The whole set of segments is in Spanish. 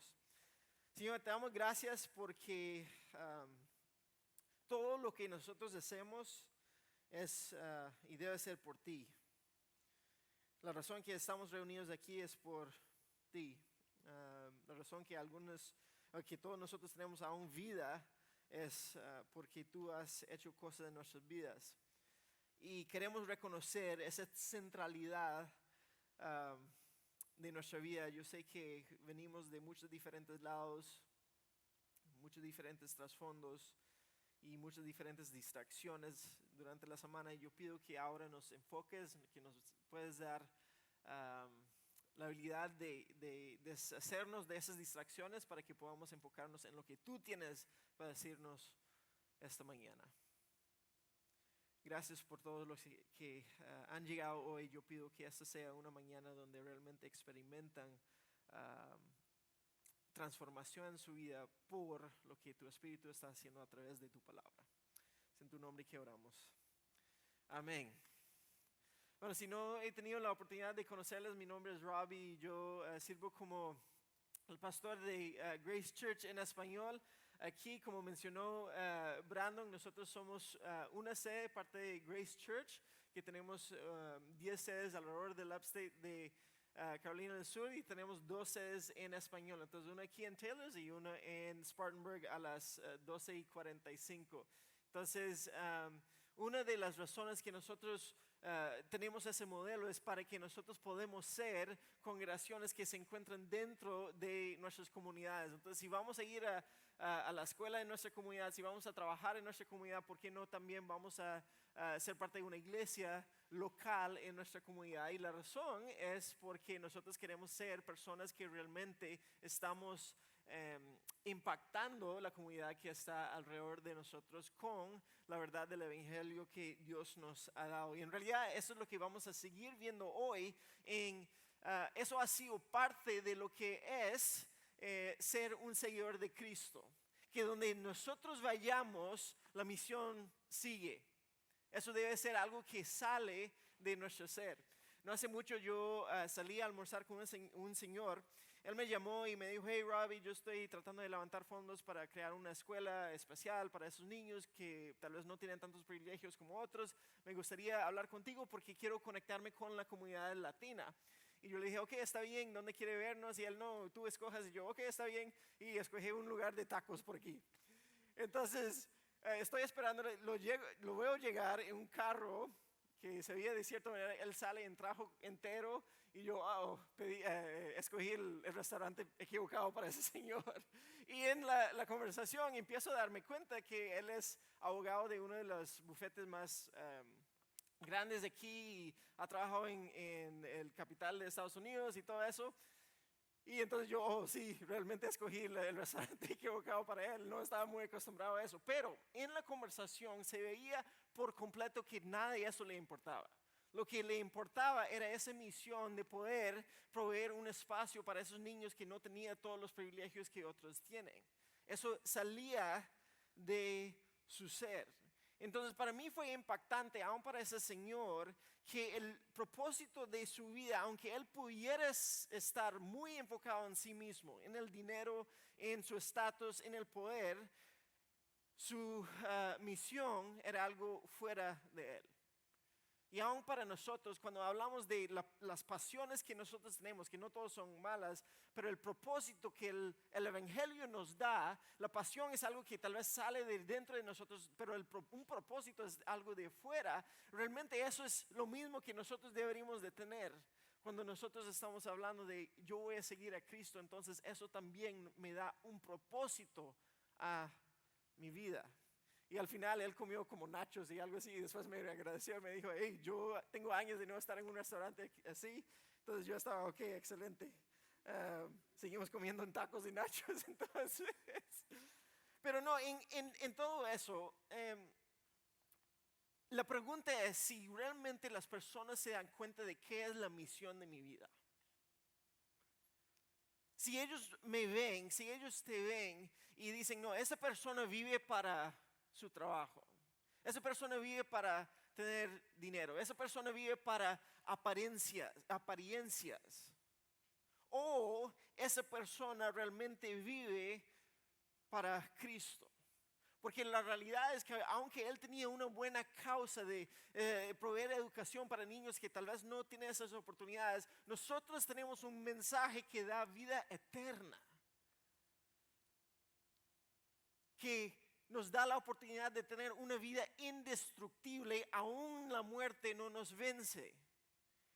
Oremos. Señor, te damos gracias porque todo lo que nosotros hacemos es y debe ser por ti. La razón que estamos reunidos aquí es por ti. La razón que todos nosotros tenemos aún vida es porque tú has hecho cosas en nuestras vidas. Y queremos reconocer esa centralidad de nuestra vida. Yo sé que venimos de muchos diferentes lados, muchos diferentes trasfondos y muchas diferentes distracciones durante la semana. Y yo pido que ahora nos enfoques, que nos puedes dar la habilidad de deshacernos de esas distracciones para que podamos enfocarnos en lo que tú tienes para decirnos esta mañana. Gracias por todos los que han llegado hoy. Yo pido que esta sea una mañana donde realmente experimentan transformación en su vida por lo que tu Espíritu está haciendo a través de tu palabra. Es en tu nombre que oramos. Amén. Bueno, si no he tenido la oportunidad de conocerles, mi nombre es Robbie y yo sirvo como el pastor de Grace Church en español. Aquí, como mencionó Brandon, nosotros somos una sede, parte de Grace Church, que tenemos 10 sedes alrededor del upstate de Carolina del Sur y tenemos 2 sedes en español. Entonces, una aquí en Taylors y una en Spartanburg a las 12:45. Entonces, una de las razones que nosotros tenemos ese modelo es para que nosotros podemos ser congregaciones que se encuentran dentro de nuestras comunidades. Entonces, si vamos a ir a la escuela de nuestra comunidad, si vamos a trabajar en nuestra comunidad, ¿por qué no también vamos a ser parte de una iglesia local en nuestra comunidad? Y la razón es porque nosotros queremos ser personas que realmente estamos impactando la comunidad que está alrededor de nosotros con la verdad del evangelio que Dios nos ha dado. Y en realidad eso es lo que vamos a seguir viendo hoy. Eso ha sido parte de lo que es ser un seguidor de Cristo, que donde nosotros vayamos la misión sigue. Eso debe ser algo que sale de nuestro ser. No hace mucho yo salí a almorzar con un señor. Él me llamó y me dijo: hey Robbie, yo estoy tratando de levantar fondos para crear una escuela especial para esos niños que tal vez no tienen tantos privilegios como otros. Me gustaría hablar contigo porque quiero conectarme con la comunidad latina. Y yo le dije: ok, está bien, ¿dónde quiere vernos? Y él: no, tú escojas. Y yo: ok, está bien. Y escogí un lugar de tacos por aquí. Entonces estoy esperando, lo veo llegar en un carro que se veía de cierta manera. Él sale en traje entero y yo escogí el restaurante equivocado para ese señor. Y en la conversación empiezo a darme cuenta que él es abogado de uno de los bufetes más grandes de aquí, y ha trabajado en el capital de Estados Unidos y todo eso. Y entonces yo, sí, realmente escogí el restaurante equivocado para él. No estaba muy acostumbrado a eso. Pero en la conversación se veía por completo que nada de eso le importaba. Lo que le importaba era esa misión de poder proveer un espacio para esos niños que no tenían todos los privilegios que otros tienen. Eso salía de su ser. Entonces para mí fue impactante, aún para ese señor, que el propósito de su vida, aunque él pudiera estar muy enfocado en sí mismo, en el dinero, en su estatus, en el poder, su misión era algo fuera de él. Y aún para nosotros, cuando hablamos de las pasiones que nosotros tenemos, que no todas son malas, pero el propósito que el evangelio nos da, la pasión es algo que tal vez sale de dentro de nosotros, pero un propósito es algo de fuera. Realmente eso es lo mismo que nosotros deberíamos de tener. Cuando nosotros estamos hablando de yo voy a seguir a Cristo, entonces eso también me da un propósito a mi vida. Y al final él comió como nachos y algo así, y después me agradeció y me dijo: hey, yo tengo años de no estar en un restaurante así. Entonces yo estaba: ok, excelente. Seguimos comiendo en tacos y nachos entonces. Pero no, en todo eso, la pregunta es si realmente las personas se dan cuenta de qué es la misión de mi vida. Si ellos me ven, si ellos te ven y dicen: no, esa persona vive para su trabajo, esa persona vive para tener dinero, esa persona vive para apariencias, o esa persona realmente vive para Cristo. Porque la realidad es que aunque él tenía una buena causa de proveer educación para niños que tal vez no tienen esas oportunidades, nosotros tenemos un mensaje que da vida eterna, que nos da la oportunidad de tener una vida indestructible, aún la muerte no nos vence.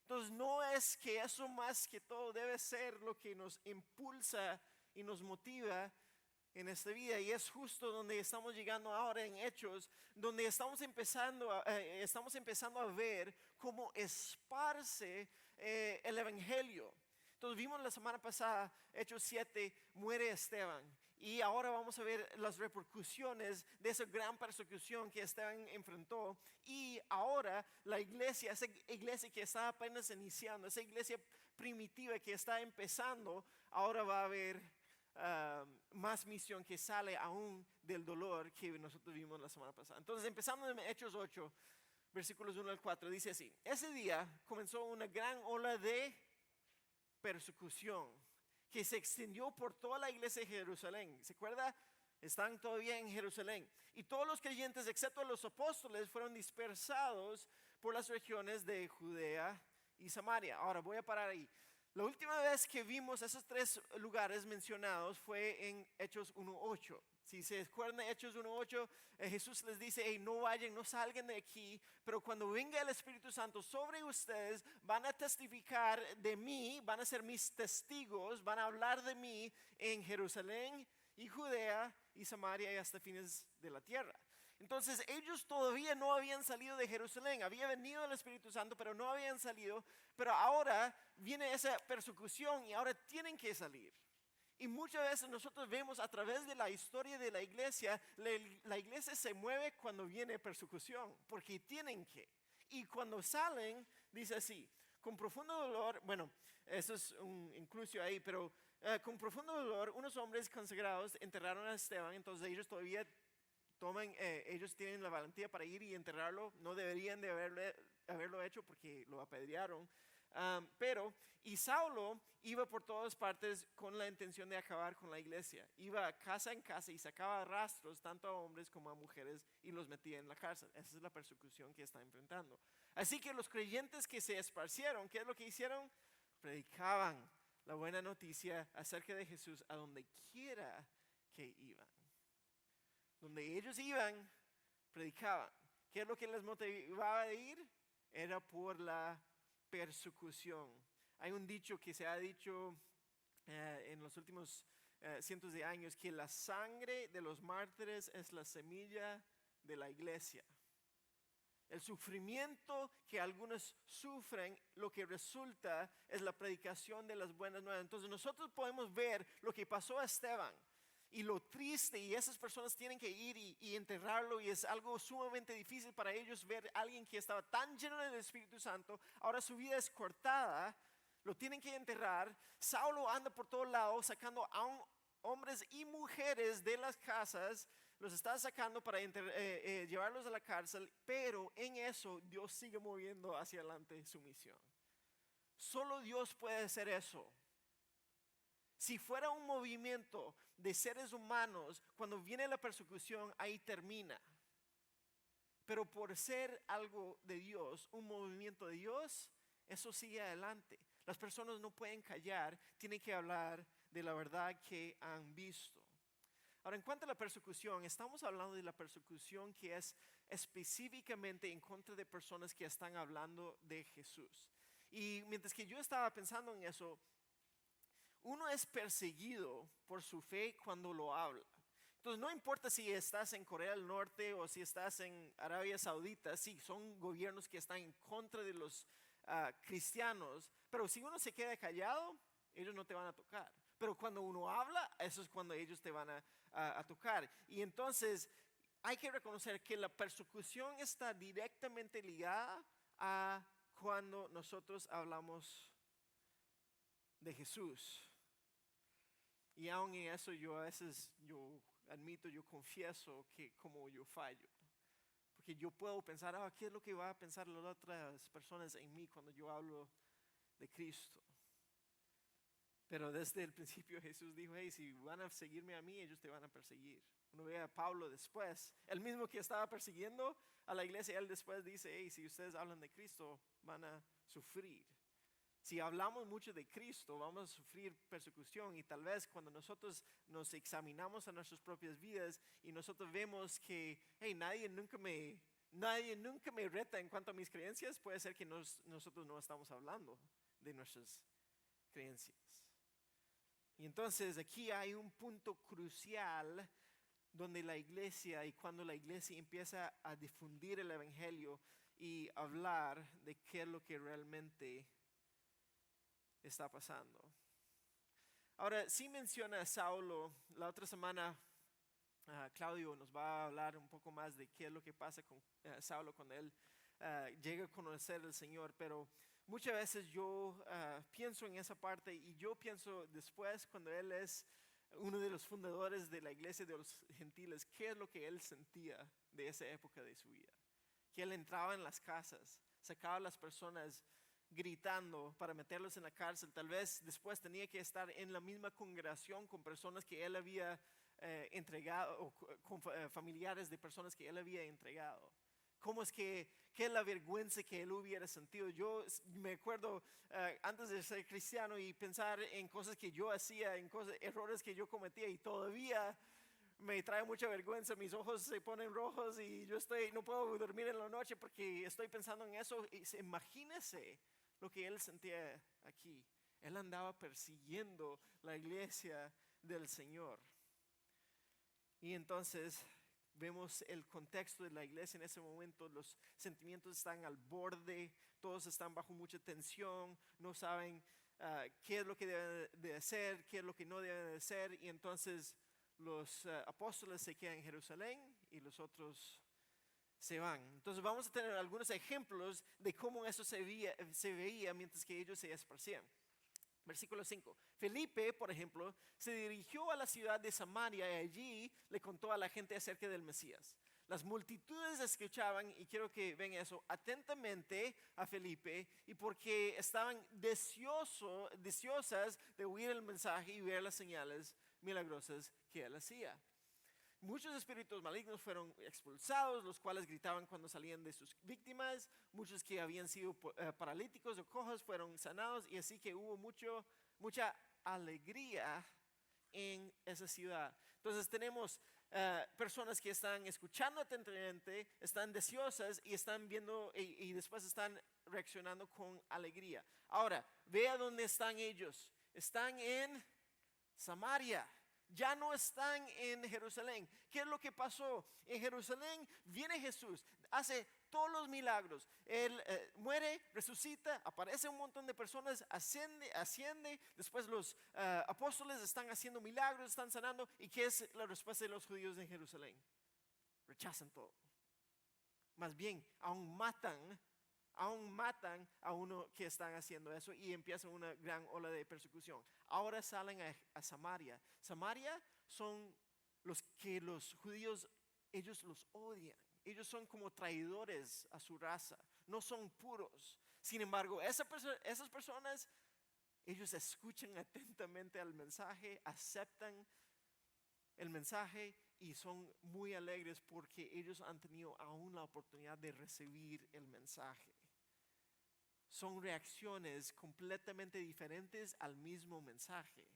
Entonces no es que eso más que todo debe ser lo que nos impulsa y nos motiva en esta vida, y es justo donde estamos llegando ahora en Hechos, donde estamos empezando a ver cómo esparce el Evangelio. Entonces vimos la semana pasada, Hechos 7, muere Esteban. Y ahora vamos a ver las repercusiones de esa gran persecución que Esteban enfrentó. Y ahora la iglesia, esa iglesia que está apenas iniciando, esa iglesia primitiva que está empezando, ahora va a haber más misión que sale aún del dolor que nosotros vimos la semana pasada. Entonces, empezando en Hechos 8, versículos 1 al 4, dice así: ese día comenzó una gran ola de persecución que se extendió por toda la iglesia de Jerusalén. ¿Se acuerda? Están todavía en Jerusalén. Y todos los creyentes, excepto los apóstoles, fueron dispersados por las regiones de Judea y Samaria. Ahora voy a parar ahí. La última vez que vimos esos tres lugares mencionados fue en Hechos 1:8. Si se acuerdan de Hechos 1:8, Jesús les dice: hey, no vayan, no salgan de aquí, pero cuando venga el Espíritu Santo sobre ustedes, van a testificar de mí, van a ser mis testigos, van a hablar de mí en Jerusalén y Judea y Samaria y hasta fines de la tierra. Entonces ellos todavía no habían salido de Jerusalén, había venido el Espíritu Santo, pero no habían salido, pero ahora viene esa persecución y ahora tienen que salir. Y muchas veces nosotros vemos a través de la historia de la iglesia iglesia se mueve cuando viene persecución, porque tienen que. Y cuando salen, dice así: con profundo dolor, bueno, eso es un incluso ahí, pero con profundo dolor, unos hombres consagrados enterraron a Esteban. Entonces ellos todavía ellos tienen la valentía para ir y enterrarlo. No deberían de haberlo hecho porque lo apedrearon. Y Saulo iba por todas partes con la intención de acabar con la iglesia. Iba casa en casa y sacaba rastros tanto a hombres como a mujeres y los metía en la cárcel. Esa es la persecución que está enfrentando. Así que los creyentes que se esparcieron, ¿qué es lo que hicieron? Predicaban la buena noticia acerca de Jesús a donde quiera que iban. Donde ellos iban, predicaban. ¿Qué es lo que les motivaba a ir? Era por la persecución. Hay un dicho que se ha dicho en los últimos cientos de años, que la sangre de los mártires es la semilla de la iglesia. El sufrimiento que algunos sufren, lo que resulta es la predicación de las buenas nuevas. Entonces nosotros podemos ver lo que pasó a Esteban y lo triste, y esas personas tienen que ir y enterrarlo, y es algo sumamente difícil para ellos ver a alguien que estaba tan lleno del Espíritu Santo, ahora su vida es cortada, lo tienen que enterrar. Saulo anda por todos lados sacando a hombres y mujeres de las casas, los está sacando para llevarlos a la cárcel, pero en eso Dios sigue moviendo hacia adelante su misión. Solo Dios puede hacer eso. Si fuera un movimiento de seres humanos, cuando viene la persecución, ahí termina. Pero por ser algo de Dios, un movimiento de Dios, eso sigue adelante. Las personas no pueden callar, tienen que hablar de la verdad que han visto. Ahora, en cuanto a la persecución, estamos hablando de la persecución que es específicamente en contra de personas que están hablando de Jesús. Y mientras que yo estaba pensando en eso, uno es perseguido por su fe cuando lo habla. Entonces no importa si estás en Corea del Norte o si estás en Arabia Saudita, sí, son gobiernos que están en contra de los cristianos, pero si uno se queda callado, ellos no te van a tocar. Pero cuando uno habla, eso es cuando ellos te van a tocar. Y entonces hay que reconocer que la persecución está directamente ligada a cuando nosotros hablamos de Jesús. Y aún en eso yo a veces, yo admito, yo confieso que como yo fallo. Porque yo puedo pensar, ¿qué es lo que va a pensar las otras personas en mí cuando yo hablo de Cristo? Pero desde el principio Jesús dijo, hey, si van a seguirme a mí, ellos te van a perseguir. Uno ve a Pablo después, el mismo que estaba persiguiendo a la iglesia, él después dice, hey, si ustedes hablan de Cristo, van a sufrir. Si hablamos mucho de Cristo, vamos a sufrir persecución, y tal vez cuando nosotros nos examinamos a nuestras propias vidas y nosotros vemos que, hey, nadie nunca me reta en cuanto a mis creencias, puede ser que nosotros no estamos hablando de nuestras creencias. Y entonces aquí hay un punto crucial donde la iglesia, y cuando la iglesia empieza a difundir el evangelio y hablar de qué es lo que realmente está pasando. Ahora, sí menciona a Saulo. La otra semana Claudio nos va a hablar un poco más de qué es lo que pasa con Saulo cuando él llega a conocer al Señor, pero muchas veces yo pienso en esa parte, y yo pienso después cuando él es uno de los fundadores de la iglesia de los gentiles, qué es lo que él sentía de esa época de su vida. Que él entraba en las casas, sacaba a las personas gritando para meterlos en la cárcel. Tal vez después tenía que estar en la misma congregación con personas que él había entregado, o con familiares de personas que él había entregado. ¿Cómo es qué es la vergüenza que él hubiera sentido? Yo me acuerdo antes de ser cristiano y pensar en cosas que yo hacía, en errores que yo cometía, y todavía me trae mucha vergüenza. Mis ojos se ponen rojos y yo no puedo dormir en la noche porque estoy pensando en eso. Y imagínese lo que él sentía aquí. Él andaba persiguiendo la iglesia del Señor. Y entonces vemos el contexto de la iglesia en ese momento. Los sentimientos están al borde, todos están bajo mucha tensión, no saben qué es lo que deben de hacer, qué es lo que no deben de hacer. Y entonces los apóstoles se quedan en Jerusalén y los otros se van. Entonces vamos a tener algunos ejemplos de cómo eso se veía mientras que ellos se esparcían. Versículo 5. Felipe, por ejemplo, se dirigió a la ciudad de Samaria y allí le contó a la gente acerca del Mesías. Las multitudes escuchaban, y quiero que ven eso, atentamente a Felipe, y porque estaban deseosas de oír el mensaje y ver las señales milagrosas que él hacía. Muchos espíritus malignos fueron expulsados, los cuales gritaban cuando salían de sus víctimas. Muchos que habían sido paralíticos o cojos fueron sanados, y así que hubo mucha alegría en esa ciudad. Entonces tenemos personas que están escuchando atentamente, están deseosas y están viendo, y después están reaccionando con alegría. Ahora, vea dónde están ellos. Están en Samaria. Ya no están en Jerusalén. ¿Qué es lo que pasó? En Jerusalén viene Jesús, hace todos los milagros. Él muere, resucita, aparece un montón de personas, asciende. Después los apóstoles están haciendo milagros, están sanando. ¿Y qué es la respuesta de los judíos en Jerusalén? Rechazan todo. Más bien, aún matan a uno que están haciendo eso, y empieza una gran ola de persecución. Ahora salen a Samaria. Samaria son los que los judíos, ellos los odian. Ellos son como traidores a su raza, no son puros. Sin embargo, esas personas, ellos escuchan atentamente al mensaje, aceptan el mensaje y son muy alegres porque ellos han tenido aún la oportunidad de recibir el mensaje. Son reacciones completamente diferentes al mismo mensaje.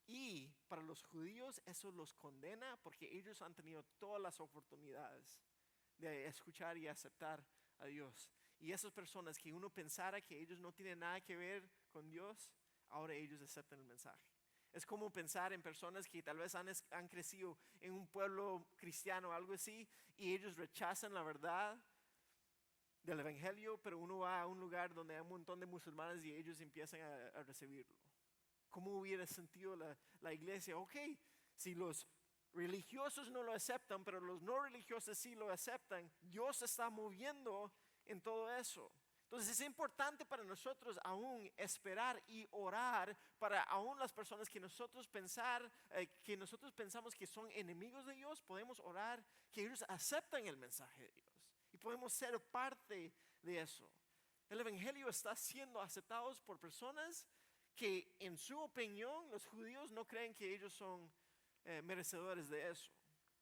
Y para los judíos eso los condena porque ellos han tenido todas las oportunidades de escuchar y aceptar a Dios. Y esas personas que uno pensara que ellos no tienen nada que ver con Dios, ahora ellos aceptan el mensaje. Es como pensar en personas que tal vez han crecido en un pueblo cristiano o algo así, y ellos rechazan la verdad del evangelio, pero uno va a un lugar donde hay un montón de musulmanes y ellos empiezan a recibirlo. ¿Cómo hubiera sentido la iglesia? Ok, si los religiosos no lo aceptan, pero los no religiosos sí lo aceptan, Dios se está moviendo en todo eso. Entonces es importante para nosotros aún esperar y orar para aún las personas que nosotros pensamos que son enemigos de Dios. Podemos orar que ellos acepten el mensaje de Dios y podemos ser parte de eso. El evangelio está siendo aceptado por personas que en su opinión los judíos no creen que ellos son merecedores de eso.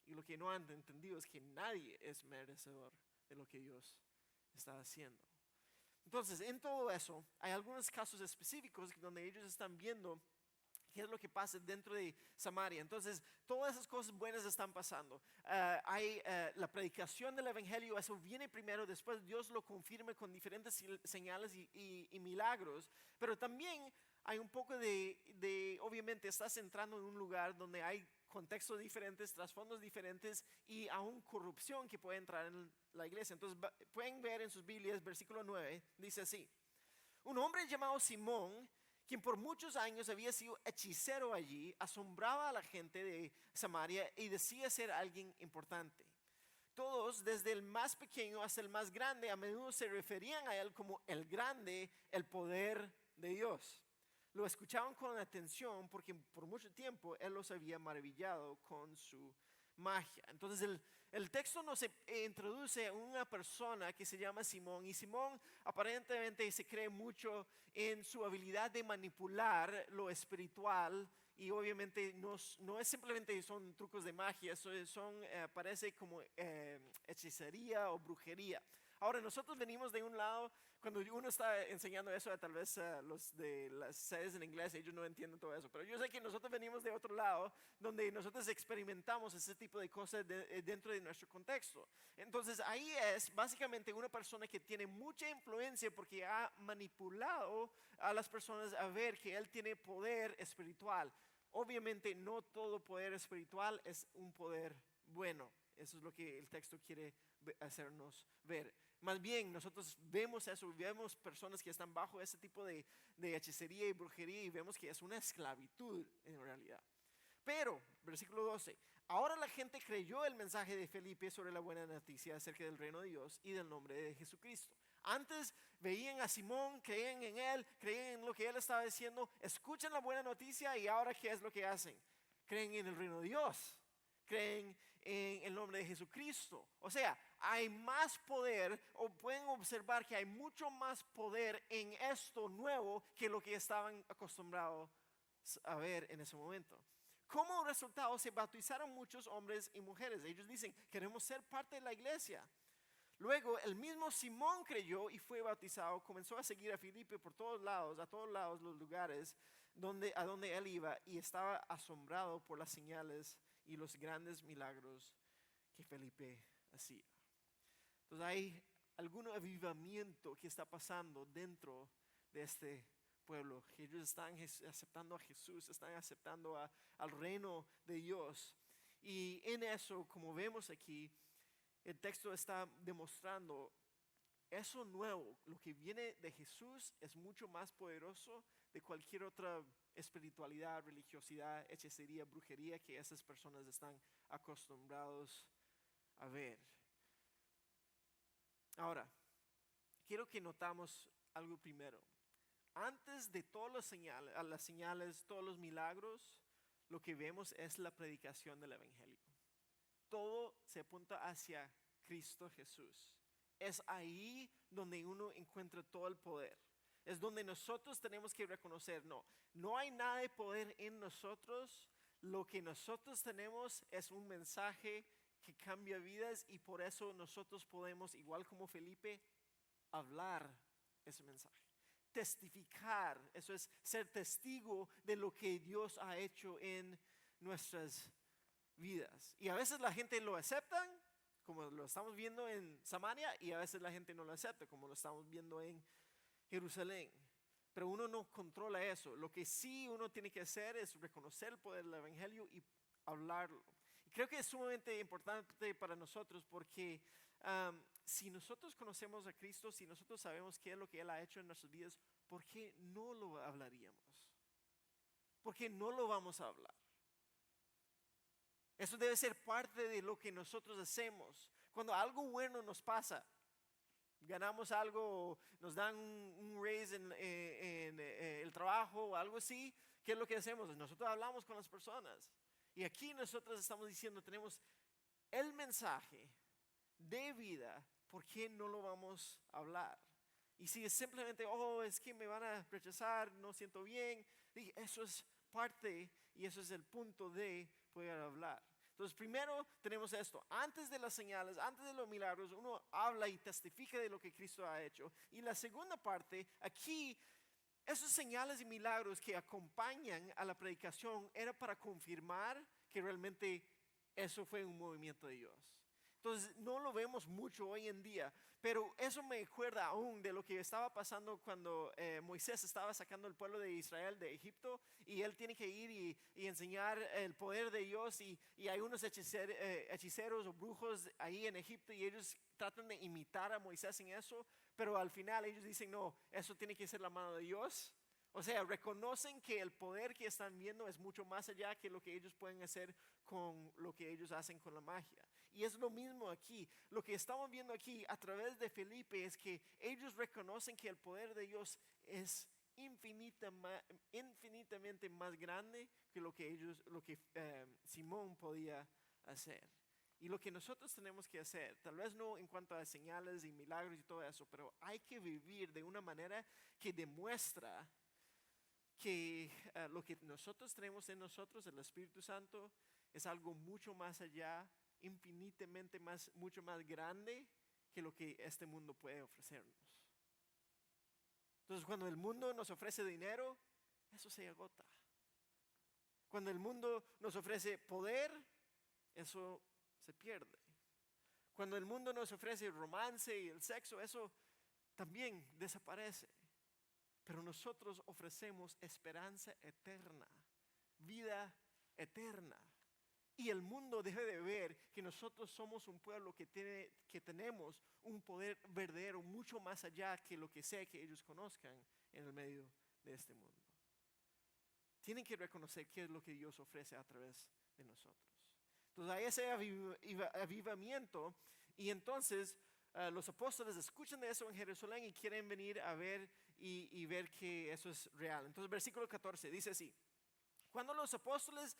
Y lo que no han entendido es que nadie es merecedor de lo que Dios está haciendo. Entonces, en todo eso, hay algunos casos específicos donde ellos están viendo qué es lo que pasa dentro de Samaria. Entonces, todas esas cosas buenas están pasando. Hay la predicación del evangelio, eso viene primero, después Dios lo confirma con diferentes señales y milagros. Pero también hay un poco obviamente, estás entrando en un lugar donde hay contextos diferentes, trasfondos diferentes y aún corrupción que puede entrar en la iglesia. Entonces, pueden ver en sus Biblias, versículo 9, dice así: un hombre llamado Simón, quien por muchos años había sido hechicero allí, asombraba a la gente de Samaria y decía ser alguien importante. Todos, desde el más pequeño hasta el más grande, a menudo se referían a él como el grande, el poder de Dios. Lo escuchaban con atención porque por mucho tiempo él los había maravillado con su magia. Entonces el texto nos introduce a una persona que se llama Simón, y Simón aparentemente se cree mucho en su habilidad de manipular lo espiritual, y obviamente no es simplemente son trucos de magia, parece como hechicería o brujería. Ahora, nosotros venimos de un lado, cuando uno está enseñando eso, tal vez los de las sedes en inglés, ellos no entienden todo eso, pero yo sé que nosotros venimos de otro lado, donde nosotros experimentamos ese tipo de cosas dentro de nuestro contexto. Entonces, ahí es básicamente una persona que tiene mucha influencia porque ha manipulado a las personas a ver que él tiene poder espiritual. Obviamente, no todo poder espiritual es un poder bueno. Eso es lo que el texto quiere hacernos ver. Más bien, nosotros vemos eso, vemos personas que están bajo ese tipo de hechicería y brujería, y vemos que es una esclavitud en realidad. Pero, versículo 12, ahora la gente creyó el mensaje de Felipe sobre la buena noticia acerca del reino de Dios y del nombre de Jesucristo. Antes veían a Simón, creían en él, creían en lo que él estaba diciendo, escuchan la buena noticia, y ahora ¿qué es lo que hacen? Creen en el reino de Dios, creen en el nombre de Jesucristo. O sea, hay más poder, o pueden observar que hay mucho más poder en esto nuevo que lo que estaban acostumbrados a ver en ese momento. Como resultado, se bautizaron muchos hombres y mujeres. Ellos dicen, queremos ser parte de la iglesia. Luego, el mismo Simón creyó y fue bautizado. Comenzó a seguir a Felipe por todos lados, a todos lados, los lugares a donde él iba, y estaba asombrado por las señales y los grandes milagros que Felipe hacía. Entonces hay algún avivamiento que está pasando dentro de este pueblo. Ellos están aceptando a Jesús, están aceptando al reino de Dios. Y en eso, como vemos aquí, el texto está demostrando eso nuevo. Lo que viene de Jesús es mucho más poderoso de cualquier otra espiritualidad, religiosidad, hechicería, brujería que esas personas están acostumbrados a ver. Ahora, quiero que notamos algo primero. Antes de todas las señales, todos los milagros, lo que vemos es la predicación del evangelio. Todo se apunta hacia Cristo Jesús. Es ahí donde uno encuentra todo el poder. Es donde nosotros tenemos que reconocer, no hay nada de poder en nosotros. Lo que nosotros tenemos es un mensaje que cambia vidas, y por eso nosotros podemos, igual como Felipe, hablar ese mensaje. Testificar, eso es ser testigo de lo que Dios ha hecho en nuestras vidas. Y a veces la gente lo acepta, como lo estamos viendo en Samaria, y a veces la gente no lo acepta, como lo estamos viendo en Jerusalén. Pero uno no controla eso. Lo que sí uno tiene que hacer es reconocer el poder del evangelio y hablarlo. Y creo que es sumamente importante para nosotros porque si nosotros conocemos a Cristo, si nosotros sabemos qué es lo que Él ha hecho en nuestras vidas, ¿por qué no lo hablaríamos? ¿Por qué no lo vamos a hablar? Eso debe ser parte de lo que nosotros hacemos. Cuando algo bueno nos pasa, ganamos algo, nos dan un raise en el trabajo o algo así, ¿qué es lo que hacemos? Nosotros hablamos con las personas. Y aquí nosotros estamos diciendo, tenemos el mensaje de vida, ¿por qué no lo vamos a hablar? Y si es simplemente, oh, es que me van a rechazar, no siento bien, eso es parte y eso es el punto de poder hablar. Entonces, primero tenemos esto, antes de las señales, antes de los milagros, uno habla y testifica de lo que Cristo ha hecho. Y la segunda parte, aquí, esos señales y milagros que acompañan a la predicación era para confirmar que realmente eso fue un movimiento de Dios. Entonces no lo vemos mucho hoy en día, pero eso me acuerda aún de lo que estaba pasando cuando Moisés estaba sacando el pueblo de Israel de Egipto y él tiene que ir y enseñar el poder de Dios y hay unos hechiceros o brujos ahí en Egipto y ellos tratan de imitar a Moisés en eso, pero al final ellos dicen, no, eso tiene que ser la mano de Dios. O sea, reconocen que el poder que están viendo es mucho más allá que lo que ellos pueden hacer con lo que ellos hacen con la magia. Y es lo mismo aquí. Lo que estamos viendo aquí a través de Felipe es que ellos reconocen que el poder de Dios es infinitamente más grande que lo que Simón podía hacer. Y lo que nosotros tenemos que hacer, tal vez no en cuanto a señales y milagros y todo eso, pero hay que vivir de una manera que demuestra que lo que nosotros tenemos en nosotros, el Espíritu Santo, es algo mucho más allá, infinitamente más, mucho más grande que lo que este mundo puede ofrecernos. Entonces, cuando el mundo nos ofrece dinero, eso se agota. Cuando el mundo nos ofrece poder, eso se pierde. Cuando el mundo nos ofrece romance y el sexo, eso también desaparece. Pero nosotros ofrecemos esperanza eterna, vida eterna. Y el mundo debe de ver que nosotros somos un pueblo que tenemos un poder verdadero mucho más allá que lo que sea que ellos conozcan en el medio de este mundo. Tienen que reconocer qué es lo que Dios ofrece a través de nosotros. Entonces hay ese avivamiento y entonces los apóstoles escuchan de eso en Jerusalén y quieren venir a ver y ver que eso es real. Entonces versículo 14 dice así: cuando los apóstoles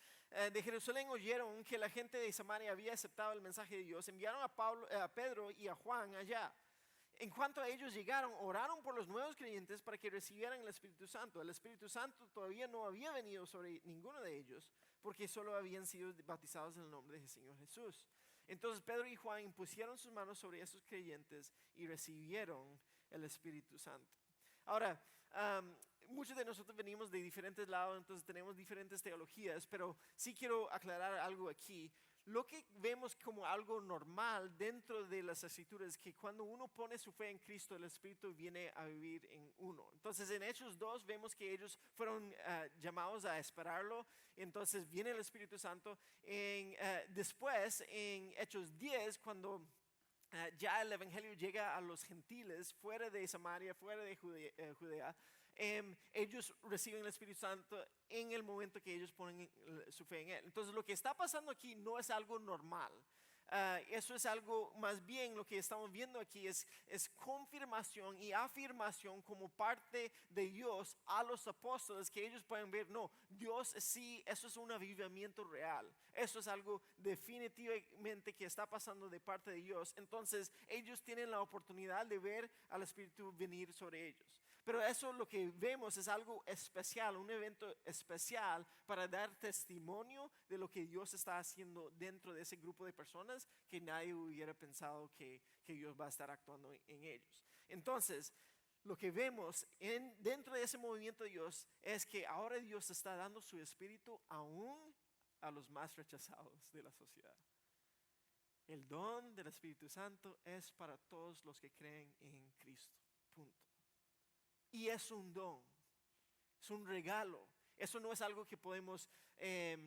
de Jerusalén oyeron que la gente de Samaria había aceptado el mensaje de Dios, enviaron a Pedro y a Juan allá. En cuanto a ellos llegaron, oraron por los nuevos creyentes para que recibieran el Espíritu Santo. El Espíritu Santo todavía no había venido sobre ninguno de ellos, porque solo habían sido bautizados en el nombre del Señor Jesús. Entonces Pedro y Juan impusieron sus manos sobre esos creyentes y recibieron el Espíritu Santo. Ahora, muchos de nosotros venimos de diferentes lados, entonces tenemos diferentes teologías, pero sí quiero aclarar algo aquí. Lo que vemos como algo normal dentro de las escrituras es que cuando uno pone su fe en Cristo, el Espíritu viene a vivir en uno. Entonces en Hechos 2 vemos que ellos fueron llamados a esperarlo, entonces viene el Espíritu Santo. Después en Hechos 10, cuando ya el Evangelio llega a los gentiles fuera de Samaria, fuera de Judea, ellos reciben el Espíritu Santo en el momento que ellos ponen su fe en Él. Entonces lo que está pasando aquí no es algo normal. Eso es algo, más bien lo que estamos viendo aquí es confirmación y afirmación como parte de Dios a los apóstoles, que ellos pueden ver, no, Dios sí, eso es un avivamiento real, eso es algo definitivamente que está pasando de parte de Dios. Entonces ellos tienen la oportunidad de ver al Espíritu venir sobre ellos. Pero eso lo que vemos es algo especial, un evento especial para dar testimonio de lo que Dios está haciendo dentro de ese grupo de personas que nadie hubiera pensado que Dios va a estar actuando en ellos. Entonces, lo que vemos dentro de ese movimiento de Dios es que ahora Dios está dando su Espíritu aún a los más rechazados de la sociedad. El don del Espíritu Santo es para todos los que creen en Cristo. Punto. Y es un don, es un regalo. Eso no es algo que podemos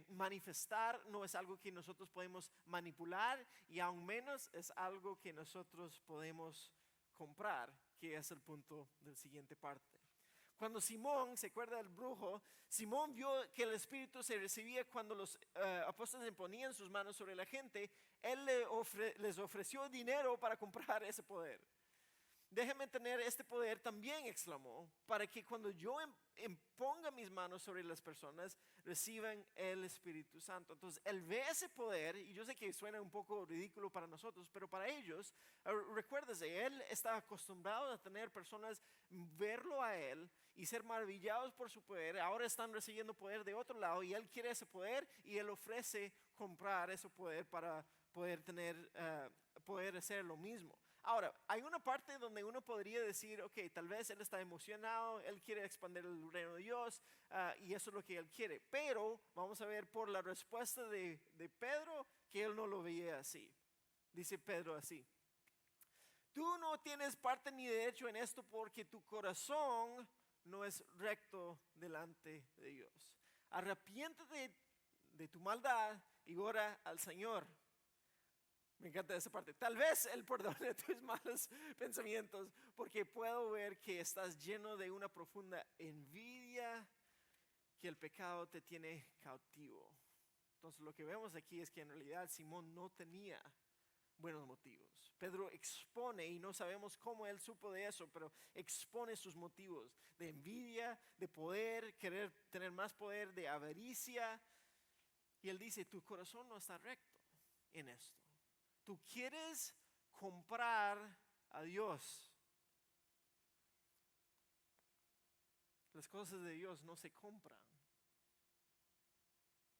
manifestar, no es algo que nosotros podemos manipular y aún menos es algo que nosotros podemos comprar, que es el punto del siguiente parte. Cuando Simón, se acuerda del brujo, Simón vio que el Espíritu se recibía cuando los apóstoles ponían sus manos sobre la gente, él les ofreció dinero para comprar ese poder. Déjeme tener este poder también, exclamó, para que cuando yo ponga mis manos sobre las personas, reciban el Espíritu Santo. Entonces, él ve ese poder, y yo sé que suena un poco ridículo para nosotros, pero para ellos, recuérdese, él está acostumbrado a tener personas verlo a él y ser maravillados por su poder. Ahora están recibiendo poder de otro lado y él quiere ese poder y él ofrece comprar ese poder para poder poder hacer lo mismo. Ahora, hay una parte donde uno podría decir, ok, tal vez él está emocionado, él quiere expandir el reino de Dios y eso es lo que él quiere. Pero vamos a ver por la respuesta de Pedro que él no lo veía así. Dice Pedro así: tú no tienes parte ni derecho en esto porque tu corazón no es recto delante de Dios. Arrepiéntete de tu maldad y ora al Señor. Me encanta esa parte. Tal vez Él perdone tus malos pensamientos porque puedo ver que estás lleno de una profunda envidia, que el pecado te tiene cautivo. Entonces lo que vemos aquí es que en realidad Simón no tenía buenos motivos. Pedro expone, y no sabemos cómo él supo de eso, pero expone sus motivos de envidia, de poder, querer tener más poder, de avaricia. Y él dice, tu corazón no está recto en esto. Tú quieres comprar a Dios. Las cosas de Dios no se compran.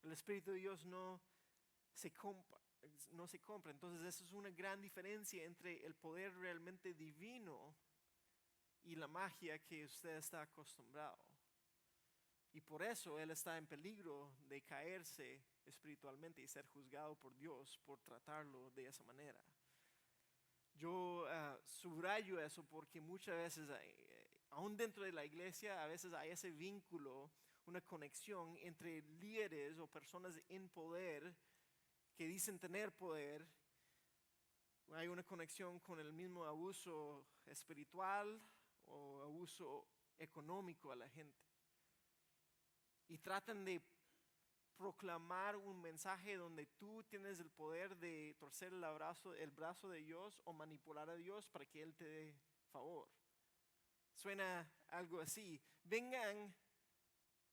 El Espíritu de Dios no se compra. Entonces esa es una gran diferencia entre el poder realmente divino y la magia que usted está acostumbrado. Y por eso él está en peligro de caerse espiritualmente y ser juzgado por Dios por tratarlo de esa manera. Yo subrayo eso porque muchas veces, aún dentro de la iglesia, a veces hay ese vínculo, una conexión entre líderes o personas en poder que dicen tener poder. Hay una conexión con el mismo abuso espiritual o abuso económico a la gente. Y tratan de proclamar un mensaje donde tú tienes el poder de torcer el brazo de Dios o manipular a Dios para que Él te dé favor. Suena algo así. Vengan,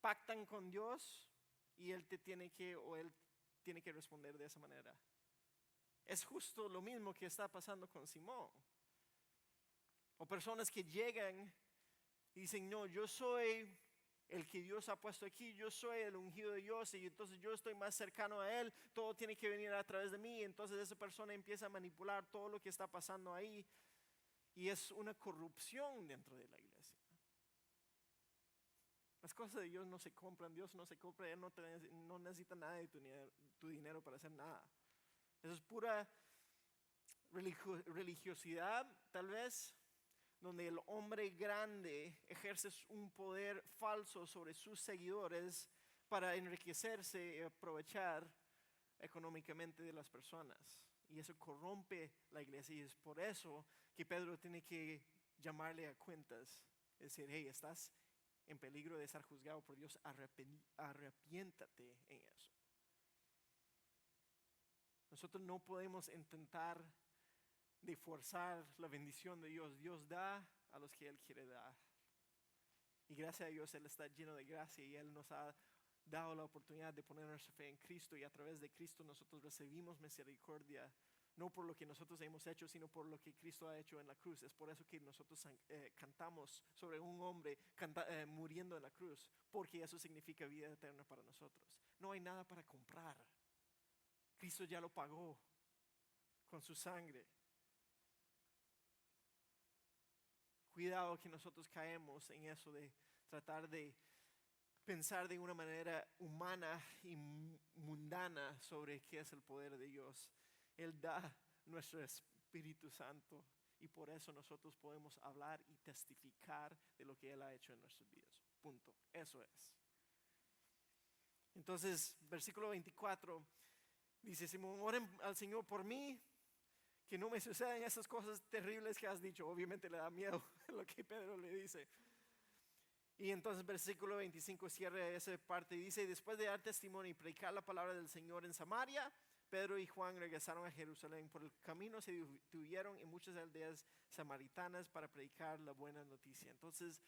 pactan con Dios y Él tiene que responder de esa manera. Es justo lo mismo que está pasando con Simón. O personas que llegan y dicen, no, yo soy el que Dios ha puesto aquí, yo soy el ungido de Dios y entonces yo estoy más cercano a Él, todo tiene que venir a través de mí. Entonces esa persona empieza a manipular todo lo que está pasando ahí y es una corrupción dentro de la iglesia. Las cosas de Dios no se compran, Dios no se compra, Él no necesita nada de tu dinero para hacer nada. Eso es pura religiosidad, tal vez, donde el hombre grande ejerce un poder falso sobre sus seguidores para enriquecerse y aprovechar económicamente de las personas. Y eso corrompe la iglesia y es por eso que Pedro tiene que llamarle a cuentas. Es decir, hey, estás en peligro de ser juzgado por Dios, arrepiéntate en eso. Nosotros no podemos intentar de forzar la bendición de Dios. Dios da a los que Él quiere dar. Y gracias a Dios Él está lleno de gracia y Él nos ha dado la oportunidad de poner nuestra fe en Cristo y a través de Cristo nosotros recibimos misericordia, no por lo que nosotros hemos hecho, sino por lo que Cristo ha hecho en la cruz. Es por eso que nosotros cantamos sobre un hombre muriendo en la cruz, porque eso significa vida eterna para nosotros. No hay nada para comprar. Cristo ya lo pagó con su sangre. Cuidado que nosotros caemos en eso de tratar de pensar de una manera humana y mundana sobre qué es el poder de Dios. Él da nuestro Espíritu Santo y por eso nosotros podemos hablar y testificar de lo que Él ha hecho en nuestras vidas. Punto. Eso es. Entonces, versículo 24 dice, Simón, oren al Señor por mí, que no me sucedan esas cosas terribles que has dicho. Obviamente le da miedo lo que Pedro le dice. Y entonces versículo 25 cierra esa parte y dice, después de dar testimonio y predicar la palabra del Señor en Samaria, Pedro y Juan regresaron a Jerusalén. Por el camino se detuvieron en muchas aldeas samaritanas para predicar la buena noticia. Entonces,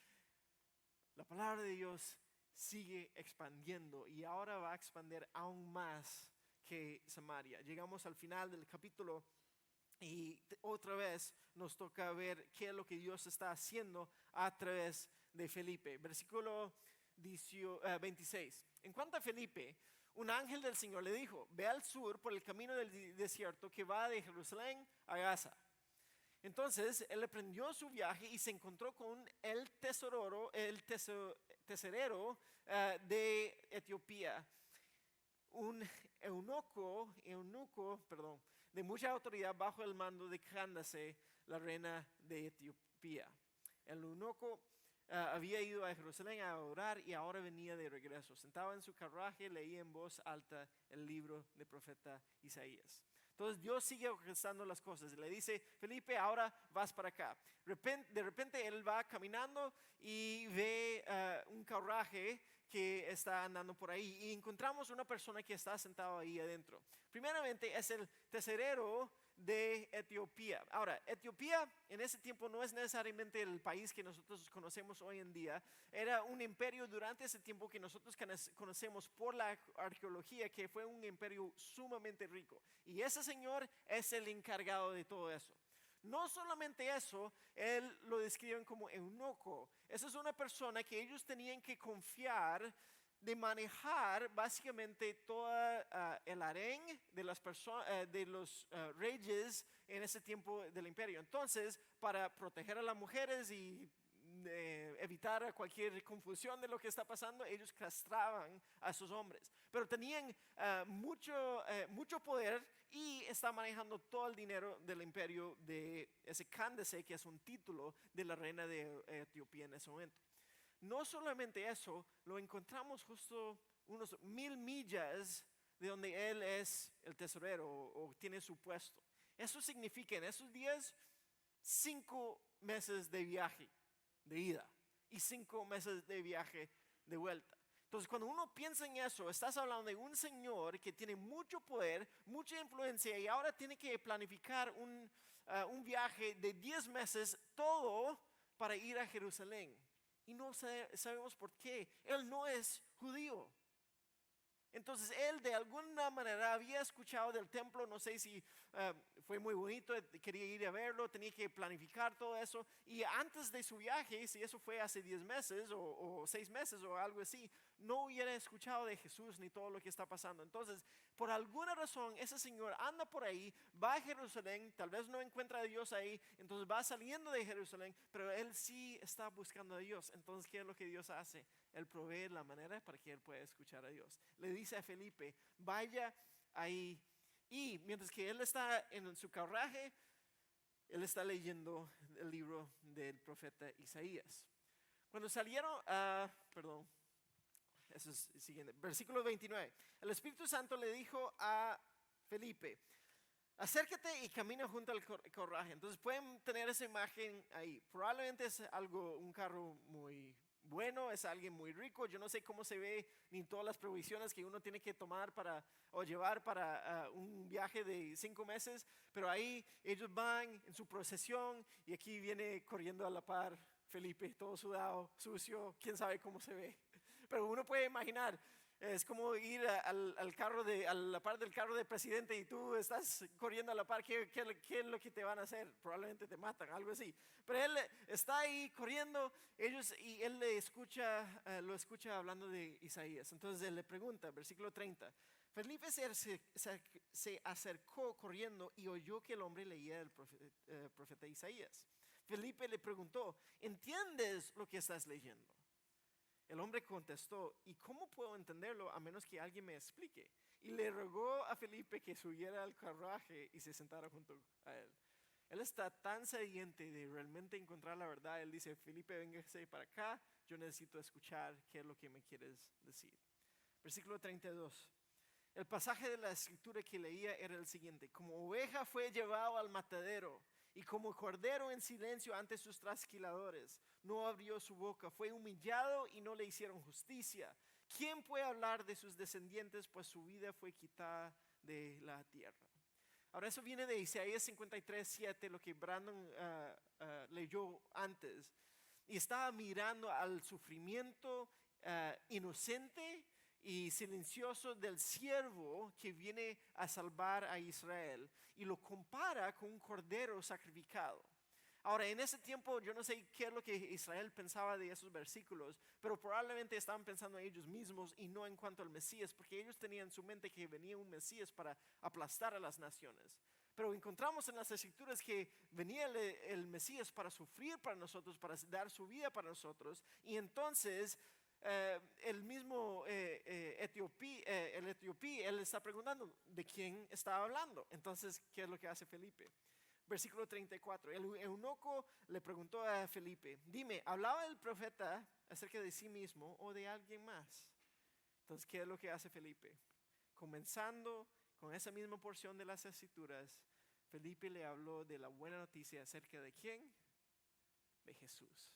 la palabra de Dios sigue expandiendo y ahora va a expandir aún más que Samaria. Llegamos al final del capítulo y otra vez nos toca ver qué es lo que Dios está haciendo a través de Felipe. Versículo 26. En cuanto a Felipe, un ángel del Señor le dijo: ve al sur por el camino del desierto que va de Jerusalén a Gaza. Entonces él emprendió su viaje y se encontró con el tesorero de Etiopía, un eunuco, de mucha autoridad bajo el mando de Candace, la reina de Etiopía. El eunuco había ido a Jerusalén a orar y ahora venía de regreso. Sentado en su carruaje, leía en voz alta el libro del profeta Isaías. Entonces Dios sigue orquestando las cosas. Le dice: Felipe, ahora vas para acá. De repente él va caminando y ve un carruaje que está andando por ahí. Y encontramos una persona que está sentado ahí adentro. Primeramente es el tesorero de Etiopía. Ahora, Etiopía en ese tiempo no es necesariamente el país que nosotros conocemos hoy en día. Era un imperio durante ese tiempo que nosotros conocemos por la arqueología, que fue un imperio sumamente rico. Y ese señor es el encargado de todo eso. No solamente eso, él lo describen como eunuco. Esa es una persona que ellos tenían que confiar de manejar básicamente todo el harén de las de los reyes en ese tiempo del imperio. Entonces, para proteger a las mujeres y evitar cualquier confusión de lo que está pasando, ellos castraban a sus hombres. Pero tenían mucho poder y está manejando todo el dinero del imperio de ese Candace, que es un título de la reina de Etiopía en ese momento. No solamente eso, lo encontramos justo unos 1000 millas de donde él es el tesorero o tiene su puesto. Eso significa en esos días 5 meses de viaje de ida y 5 meses de viaje de vuelta. Entonces, cuando uno piensa en eso, estás hablando de un señor que tiene mucho poder, mucha influencia y ahora tiene que planificar un viaje de 10 meses, todo para ir a Jerusalén. Y no sabemos por qué. Él no es judío. Entonces él de alguna manera había escuchado del templo, no sé si fue muy bonito, quería ir a verlo, tenía que planificar todo eso. Y antes de su viaje, si eso fue hace 10 meses o 6 meses o algo así, no hubiera escuchado de Jesús ni todo lo que está pasando. Entonces, por alguna razón, ese señor anda por ahí, va a Jerusalén, tal vez no encuentra a Dios ahí, entonces va saliendo de Jerusalén, pero él sí está buscando a Dios. Entonces, ¿qué es lo que Dios hace? Él provee la manera para que él pueda escuchar a Dios. Le dice a Felipe: vaya ahí. Y mientras que él está en su carruaje, él está leyendo el libro del profeta Isaías. Cuando salieron, eso es el siguiente, versículo 29. El Espíritu Santo le dijo a Felipe: acércate y camina junto al carruaje. Entonces pueden tener esa imagen ahí. Probablemente es un carro muy bueno, es alguien muy rico. Yo no sé cómo se ve ni todas las provisiones que uno tiene que tomar o llevar para un viaje de 5 meses, pero ahí ellos van en su procesión y aquí viene corriendo a la par Felipe, todo sudado, sucio, quién sabe cómo se ve. Pero uno puede imaginar, es como ir a la par del carro del presidente y tú estás corriendo a la par. ¿Qué es lo que te van a hacer? Probablemente te matan, algo así. Pero él está ahí corriendo y él lo escucha hablando de Isaías. Entonces él le pregunta, versículo 30. Felipe se acercó corriendo y oyó que el hombre leía el profeta Isaías. Felipe le preguntó: ¿entiendes lo que estás leyendo? El hombre contestó: ¿y cómo puedo entenderlo a menos que alguien me explique? Y le rogó a Felipe que subiera al carruaje y se sentara junto a él. Él está tan sediente de realmente encontrar la verdad. Él dice: Felipe, véngase para acá, yo necesito escuchar qué es lo que me quieres decir. Versículo 32. El pasaje de la escritura que leía era el siguiente: como oveja fue llevado al matadero, y como cordero en silencio ante sus trasquiladores, no abrió su boca. Fue humillado y no le hicieron justicia. ¿quién puede hablar de sus descendientes? Pues su vida fue quitada de la tierra. Ahora eso viene de Isaías 53:7, lo que Brandon leyó antes. Y estaba mirando al sufrimiento inocente y silencioso del siervo que viene a salvar a Israel. Y lo compara con un cordero sacrificado. Ahora, en ese tiempo yo no sé qué es lo que Israel pensaba de esos versículos, pero probablemente estaban pensando en ellos mismos y no en cuanto al Mesías, porque ellos tenían en su mente que venía un Mesías para aplastar a las naciones. Pero encontramos en las Escrituras que venía el Mesías para sufrir para nosotros, para dar su vida para nosotros. Y entonces el mismo el etiopí, él está preguntando de quién estaba hablando. Entonces, ¿qué es lo que hace Felipe? Versículo 34, el eunuco le preguntó a Felipe, dime, ¿hablaba el profeta acerca de sí mismo o de alguien más? Entonces, ¿qué es lo que hace Felipe? Comenzando con esa misma porción de las Escrituras, Felipe le habló de la buena noticia acerca de ¿quién? De Jesús.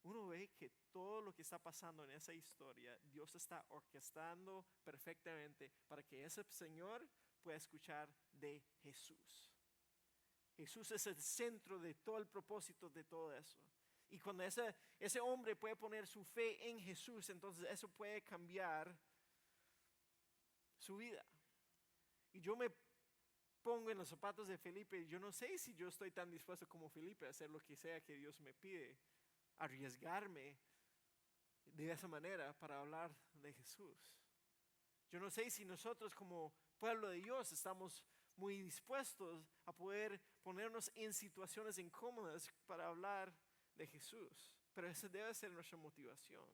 Uno ve que todo lo que está pasando en esa historia, Dios está orquestando perfectamente para que ese Señor pueda escuchar de Jesús. Jesús es el centro de todo el propósito de todo eso. Y cuando ese hombre puede poner su fe en Jesús, entonces eso puede cambiar su vida. Y yo me pongo en los zapatos de Felipe, yo no sé si yo estoy tan dispuesto como Felipe a hacer lo que sea que Dios me pide, arriesgarme de esa manera para hablar de Jesús. Yo no sé si nosotros como pueblo de Dios estamos muy dispuestos a poder ponernos en situaciones incómodas para hablar de Jesús, pero esa debe ser nuestra motivación.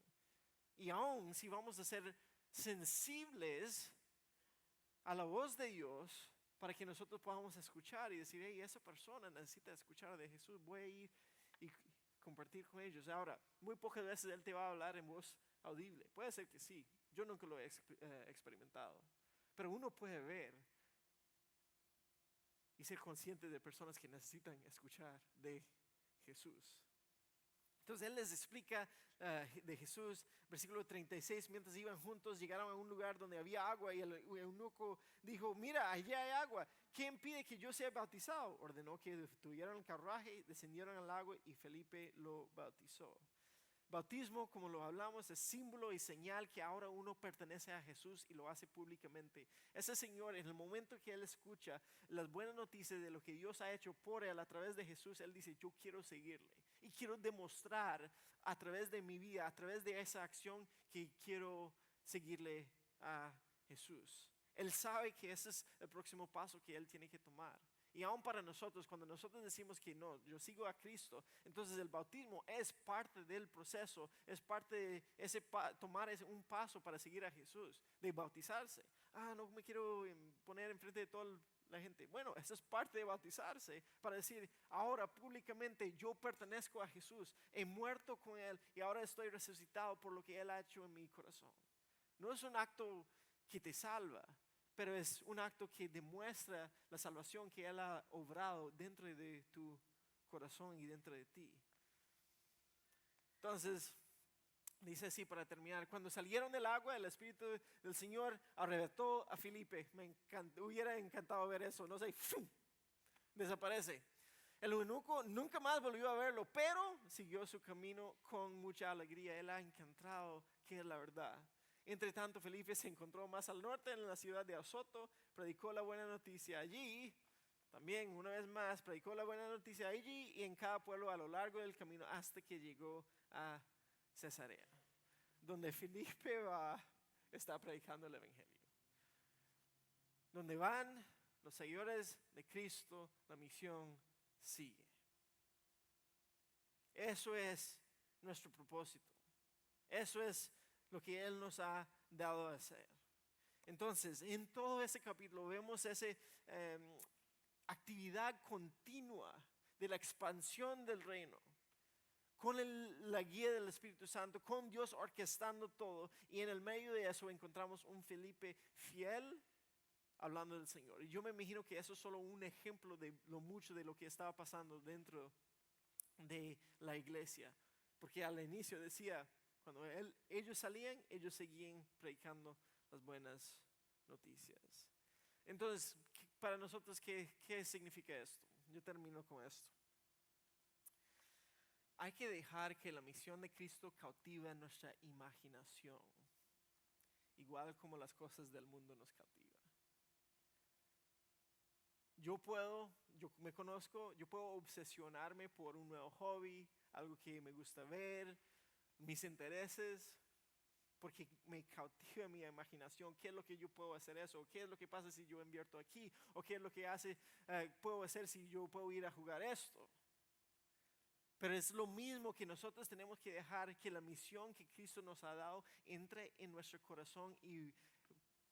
Y aún si vamos a ser sensibles a la voz de Dios para que nosotros podamos escuchar y decir, hey, esa persona necesita escuchar de Jesús, voy a ir y compartir con ellos. Ahora, muy pocas veces Él te va a hablar en voz audible. Puede ser que sí, yo nunca lo he experimentado, pero uno puede ver y ser consciente de personas que necesitan escuchar de Jesús. Entonces Él les explica de Jesús, versículo 36, mientras iban juntos, llegaron a un lugar donde había agua y el eunuco dijo, mira, allá hay agua, ¿quién pide que yo sea bautizado? Ordenó que detuvieran el carruaje, descendieron al agua y Felipe lo bautizó. Bautismo, como lo hablamos, es símbolo y señal que ahora uno pertenece a Jesús y lo hace públicamente. Ese Señor, en el momento que Él escucha las buenas noticias de lo que Dios ha hecho por Él a través de Jesús, Él dice, yo quiero seguirle y quiero demostrar a través de mi vida, a través de esa acción que quiero seguirle a Jesús. Él sabe que ese es el próximo paso que Él tiene que tomar. Y aún para nosotros, cuando nosotros decimos que no, yo sigo a Cristo, entonces el bautismo es parte del proceso, es parte de tomar un paso para seguir a Jesús, de bautizarse. No me quiero poner enfrente de toda la gente. Bueno, eso es parte de bautizarse, para decir, ahora públicamente yo pertenezco a Jesús, he muerto con Él y ahora estoy resucitado por lo que Él ha hecho en mi corazón. No es un acto que te salva, pero es un acto que demuestra la salvación que Él ha obrado dentro de tu corazón y dentro de ti. Entonces, dice así para terminar, cuando salieron del agua, el Espíritu del Señor arrebató a Felipe. Hubiera encantado ver eso, no sé, ¡fum! Desaparece. El eunuco nunca más volvió a verlo, pero siguió su camino con mucha alegría. Él ha encontrado que es la verdad. Entre tanto, Felipe se encontró más al norte en la ciudad de Azoto, predicó la buena noticia allí, también una vez más predicó la buena noticia allí y en cada pueblo a lo largo del camino hasta que llegó a Cesarea, donde Felipe está predicando el Evangelio. Donde van los seguidores de Cristo, la misión sigue. Eso es nuestro propósito. Eso es lo que Él nos ha dado a hacer. Entonces, en todo ese capítulo vemos esa actividad continua de la expansión del reino, con la guía del Espíritu Santo, con Dios orquestando todo, y en el medio de eso encontramos un Felipe fiel hablando del Señor. Y yo me imagino que eso es solo un ejemplo de lo mucho de lo que estaba pasando dentro de la iglesia, porque al inicio decía, Cuando ellos salían, ellos seguían predicando las buenas noticias. Entonces, para nosotros, ¿qué significa esto? Yo termino con esto. Hay que dejar que la misión de Cristo cautive nuestra imaginación, igual como las cosas del mundo nos cautivan. Yo me conozco, yo puedo obsesionarme por un nuevo hobby, algo que me gusta ver, mis intereses, porque me cautiva mi imaginación. ¿Qué es lo que yo puedo hacer eso? ¿Qué es lo que pasa si yo invierto aquí? ¿O qué es lo que puedo hacer si yo puedo ir a jugar esto? Pero es lo mismo que nosotros tenemos que dejar que la misión que Cristo nos ha dado entre en nuestro corazón y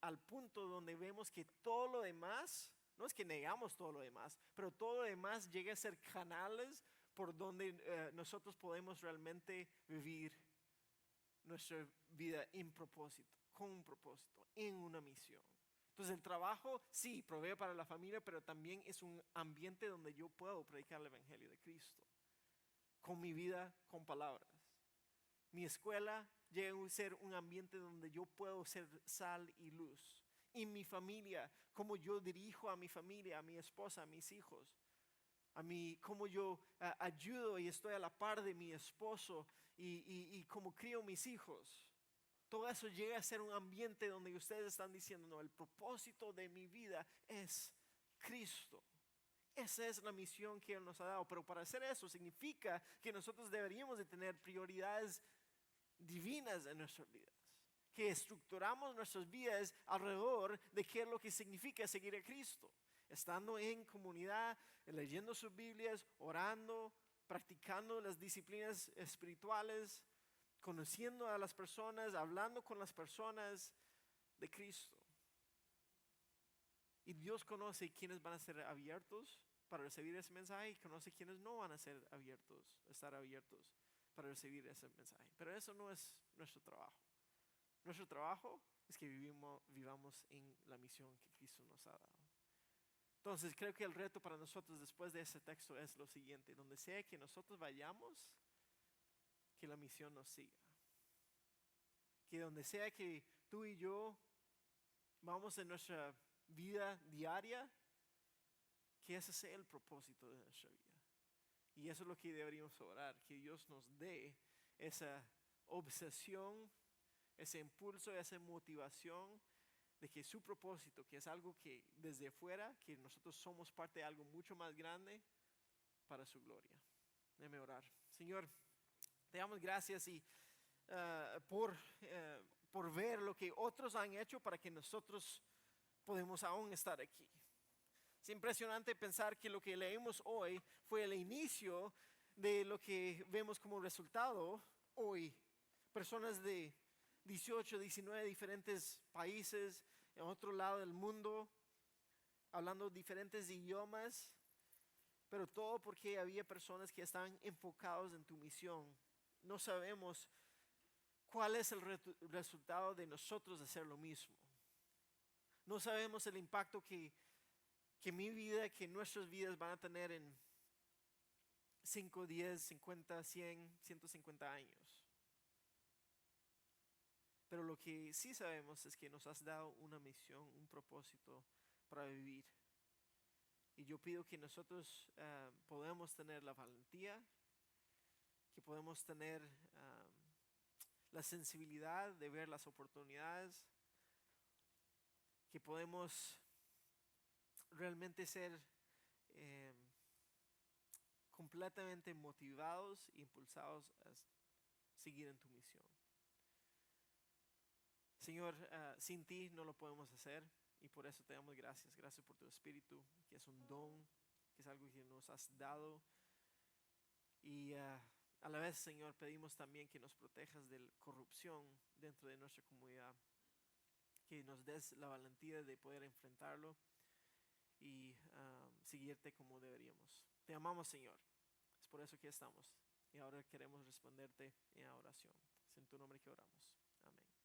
al punto donde vemos que todo lo demás, no es que negamos todo lo demás, pero todo lo demás llega a ser canales por donde nosotros podemos realmente vivir nuestra vida en propósito, con un propósito, en una misión. Entonces el trabajo sí provee para la familia, pero también es un ambiente donde yo puedo predicar el evangelio de Cristo, con mi vida, con palabras. Mi escuela llega a ser un ambiente donde yo puedo ser sal y luz. Y mi familia, cómo yo dirijo a mi familia, a mi esposa, a mis hijos, cómo yo ayudo y estoy a la par de mi esposo y cómo crío mis hijos. Todo eso llega a ser un ambiente donde ustedes están diciendo, no, el propósito de mi vida es Cristo. Esa es la misión que Él nos ha dado. Pero para hacer eso significa que nosotros deberíamos de tener prioridades divinas en nuestras vidas. Que estructuramos nuestras vidas alrededor de qué es lo que significa seguir a Cristo. Estando en comunidad, leyendo sus Biblias, orando, practicando las disciplinas espirituales, conociendo a las personas, hablando con las personas de Cristo. Y Dios conoce quiénes van a ser abiertos para recibir ese mensaje y conoce quiénes no van a ser abiertos, estar abiertos para recibir ese mensaje. Pero eso no es nuestro trabajo. Nuestro trabajo es que vivamos en la misión que Cristo nos ha dado. Entonces creo que el reto para nosotros después de ese texto es lo siguiente: donde sea que nosotros vayamos, que la misión nos siga. Que donde sea que tú y yo vamos en nuestra vida diaria, que ese sea el propósito de nuestra vida. Y eso es lo que deberíamos orar, que Dios nos dé esa obsesión, ese impulso, esa motivación de que su propósito, que es algo que desde fuera, que nosotros somos parte de algo mucho más grande para su gloria. Déjame orar. Señor, te damos gracias por ver lo que otros han hecho para que nosotros podemos aún estar aquí. Es impresionante pensar que lo que leemos hoy fue el inicio de lo que vemos como resultado hoy. Personas de 18, 19 diferentes países, en otro lado del mundo, hablando diferentes idiomas, pero todo porque había personas que estaban enfocados en tu misión. No sabemos cuál es el resultado de nosotros hacer lo mismo. No sabemos el impacto que mi vida, que nuestras vidas van a tener en 5, 10, 50, 100, 150 años. Pero lo que sí sabemos es que nos has dado una misión, un propósito para vivir. Y yo pido que nosotros podamos tener la valentía, que podamos tener la sensibilidad de ver las oportunidades, que podemos realmente ser completamente motivados e impulsados a seguir en tu misión. Señor, sin ti no lo podemos hacer y por eso te damos gracias. Gracias por tu Espíritu, que es un don, que es algo que nos has dado. Y a la vez, Señor, pedimos también que nos protejas de la corrupción dentro de nuestra comunidad, que nos des la valentía de poder enfrentarlo y seguirte como deberíamos. Te amamos, Señor. Es por eso que estamos y ahora queremos responderte en oración. Es en tu nombre que oramos. Amén.